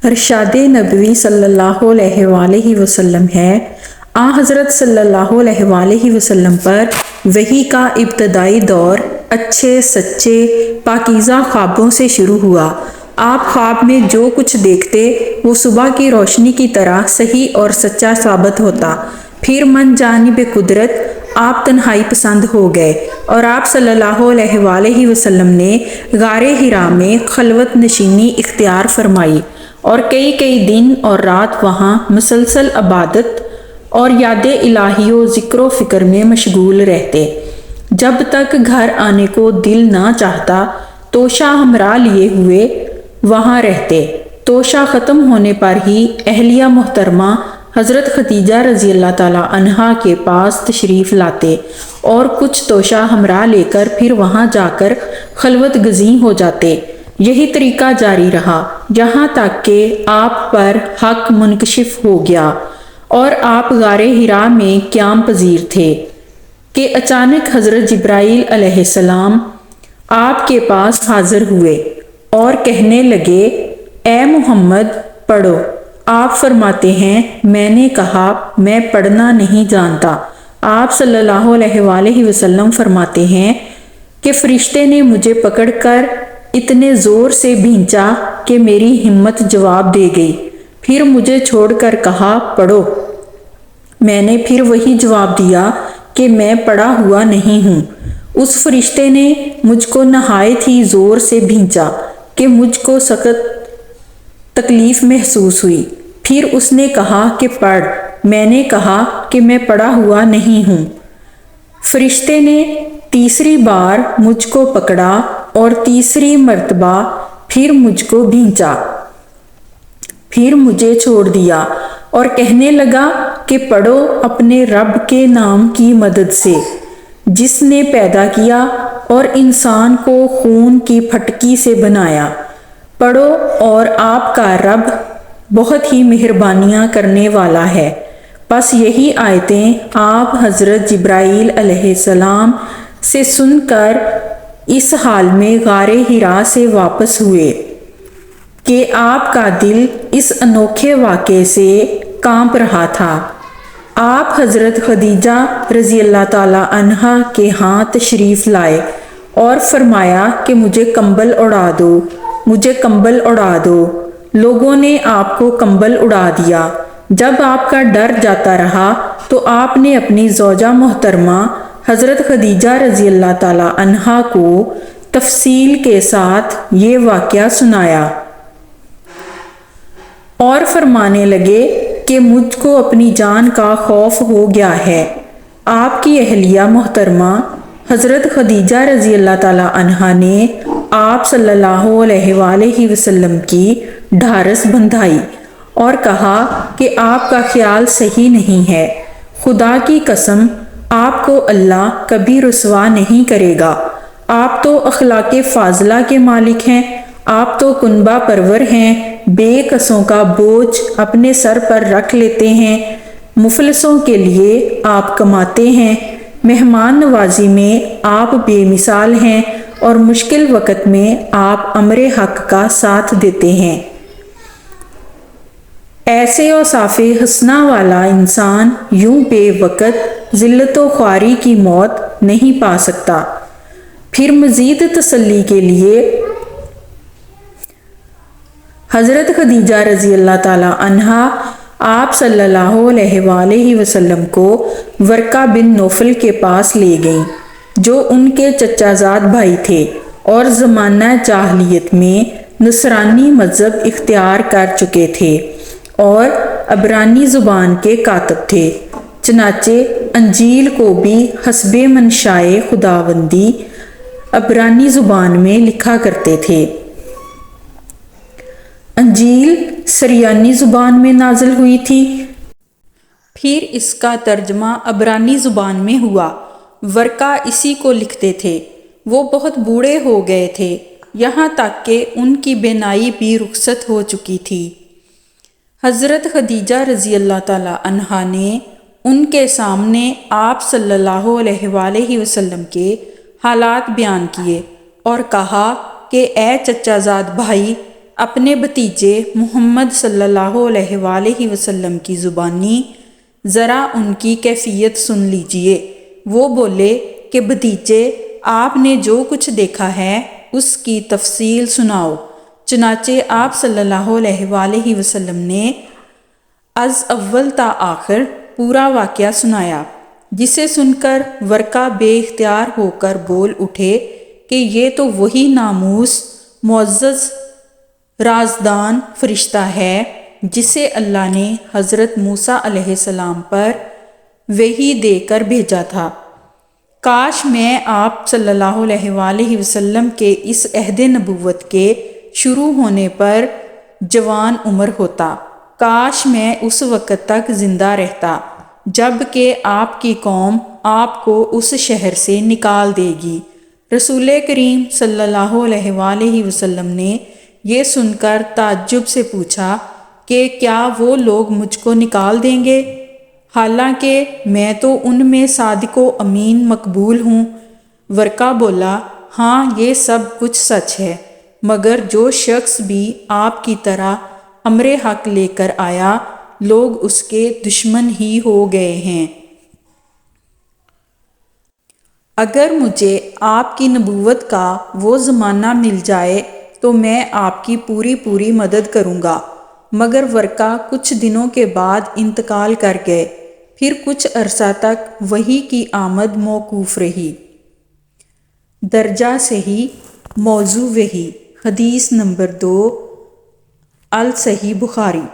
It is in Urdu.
ارشاد نبوی صلی اللہ علیہ وآلہ وسلم ہے۔ آن حضرت صلی اللہ علیہ وآلہ وسلم پر وحی کا ابتدائی دور اچھے سچے پاکیزہ خوابوں سے شروع ہوا۔ آپ خواب میں جو کچھ دیکھتے وہ صبح کی روشنی کی طرح صحیح اور سچا ثابت ہوتا۔ پھر من جانب قدرت آپ تنہائی پسند ہو گئے اور آپ صلی اللہ علیہ وآلہ وسلم نے غار حرا میں خلوت نشینی اختیار فرمائی اور کئی دن اور رات وہاں مسلسل عبادت اور یاد الہی و ذکر و فکر میں مشغول رہتے۔ جب تک گھر آنے کو دل نہ چاہتا توشہ ہمراہ لیے ہوئے وہاں رہتے۔ توشہ ختم ہونے پر ہی اہلیہ محترمہ حضرت خدیجہ رضی اللہ تعالیٰ عنہا کے پاس تشریف لاتے اور کچھ توشہ ہمراہ لے کر پھر وہاں جا کر خلوت گزیں ہو جاتے۔ یہی طریقہ جاری رہا یہاں تک کہ آپ پر حق منکشف ہو گیا اور آپ غار حرا میں قیام پذیر تھے کہ اچانک حضرت جبرائیل علیہ السلام آپ کے پاس حاضر ہوئے اور کہنے لگے اے محمد پڑھو۔ آپ فرماتے ہیں میں نے کہا میں پڑھنا نہیں جانتا۔ آپ صلی اللہ علیہ وآلہ وسلم فرماتے ہیں کہ فرشتے نے مجھے پکڑ کر اتنے زور سے بھینچا کہ میری ہمت جواب دے گئی، پھر مجھے چھوڑ کر کہا پڑھو۔ میں نے پھر وہی جواب دیا کہ میں پڑھا ہوا نہیں ہوں۔ اس فرشتے نے مجھ کو نہایت ہی زور سے بھینچا کہ مجھ کو سخت تکلیف محسوس ہوئی۔ پھر اس نے کہا کہ پڑھ۔ میں نے کہا کہ میں پڑھا ہوا نہیں ہوں۔ فرشتے نے تیسری بار مجھ کو پکڑا اور تیسری مرتبہ پھر مجھ کو بھینچا، پھر مجھے چھوڑ دیا اور کہنے لگا کہ پڑھو اپنے رب کے نام کی مدد سے جس نے پیدا کیا اور انسان کو خون کی پھٹکی سے بنایا۔ پڑھو اور آپ کا رب بہت ہی مہربانیاں کرنے والا ہے۔ پس یہی آیتیں آپ حضرت جبرائیل علیہ السلام سے سن کر اس حال میں غار حرا سے واپس ہوئے کہ آپ کا دل اس انوکھے واقعے سے کانپ رہا تھا۔ آپ حضرت خدیجہ رضی اللہ تعالیٰ عنہا کے ہاں تشریف لائے اور فرمایا کہ مجھے کمبل اڑا دو، مجھے کمبل اڑا دو۔ لوگوں نے آپ کو کمبل اڑا دیا۔ جب آپ کا ڈر جاتا رہا تو آپ نے اپنی زوجہ محترمہ حضرت خدیجہ رضی اللہ تعالیٰ عنہا کو تفصیل کے ساتھ یہ واقعہ سنایا اور فرمانے لگے کہ مجھ کو اپنی جان کا خوف ہو گیا ہے۔ آپ کی اہلیہ محترمہ حضرت خدیجہ رضی اللہ تعالیٰ عنہا نے آپ صلی اللہ علیہ وآلہ وسلم کی ڈھارس بندھائی اور کہا کہ آپ کا خیال صحیح نہیں ہے۔ خدا کی قسم آپ کو اللہ کبھی رسوا نہیں کرے گا۔ آپ تو اخلاق فاضلہ کے مالک ہیں، آپ تو کنبہ پرور ہیں، بے کسوں کا بوجھ اپنے سر پر رکھ لیتے ہیں، مفلسوں کے لیے آپ کماتے ہیں، مہمان نوازی میں آپ بے مثال ہیں اور مشکل وقت میں آپ امر حق کا ساتھ دیتے ہیں۔ ایسے اوصاف حسنہ والا انسان یوں بے وقت ذلت و خواری کی موت نہیں پا سکتا۔ پھر مزید تسلی کے لیے حضرت خدیجہ رضی اللہ تعالیٰ عنہا آپ صلی اللہ علیہ وآلہ وسلم کو ورقہ بن نوفل کے پاس لے گئیں جو ان کے چچا زاد بھائی تھے اور زمانہ جاہلیت میں نصرانی مذہب اختیار کر چکے تھے اور عبرانی زبان کے کاتب تھے، چنانچہ انجیل کو بھی حسب منشائے خداوندی عبرانی زبان میں لکھا کرتے تھے۔ انجیل سریانی زبان میں نازل ہوئی تھی، پھر اس کا ترجمہ عبرانی زبان میں ہوا۔ ورقہ اسی کو لکھتے تھے۔ وہ بہت بوڑھے ہو گئے تھے، یہاں تک کہ ان کی بینائی بھی رخصت ہو چکی تھی۔ حضرت خدیجہ رضی اللہ تعالیٰ عنہا نے ان کے سامنے آپ صلی اللہ علیہ وآلہ وسلم کے حالات بیان کیے اور کہا کہ اے چچا زاد بھائی، اپنے بھتیجے محمد صلی اللہ علیہ وآلہ وسلم کی زبانی ذرا ان کی کیفیت سن لیجئے۔ وہ بولے کہ بھتیجے، آپ نے جو کچھ دیکھا ہے اس کی تفصیل سناؤ۔ چنانچہ آپ صلی اللہ علیہ وآلہ وسلم نے از اول تا آخر پورا واقعہ سنایا، جسے سن کر ورقہ بے اختیار ہو کر بول اٹھے کہ یہ تو وہی ناموس معزز رازدان فرشتہ ہے جسے اللہ نے حضرت موسیٰ علیہ السلام پر وحی دے کر بھیجا تھا۔ کاش میں آپ صلی اللہ علیہ وآلہ وسلم کے اس عہد نبوت کے شروع ہونے پر جوان عمر ہوتا۔ کاش میں اس وقت تک زندہ رہتا جب کہ آپ کی قوم آپ کو اس شہر سے نکال دے گی۔ رسول کریم صلی اللہ علیہ وآلہ وسلم نے یہ سن کر تعجب سے پوچھا کہ کیا وہ لوگ مجھ کو نکال دیں گے، حالانکہ میں تو ان میں صادق و امین مقبول ہوں؟ ورقہ بولا، ہاں یہ سب کچھ سچ ہے، مگر جو شخص بھی آپ کی طرح امر حق لے کر آیا، لوگ اس کے دشمن ہی ہو گئے ہیں۔ اگر مجھے آپ کی نبوت کا وہ زمانہ مل جائے تو میں آپ کی پوری مدد کروں گا۔ مگر ورقہ کچھ دنوں کے بعد انتقال کر گئے۔ پھر کچھ عرصہ تک وحی کی آمد موقوف رہی۔ درجہ صحیح موضوع وحی، حدیث نمبر 2، الصحیح بخاری۔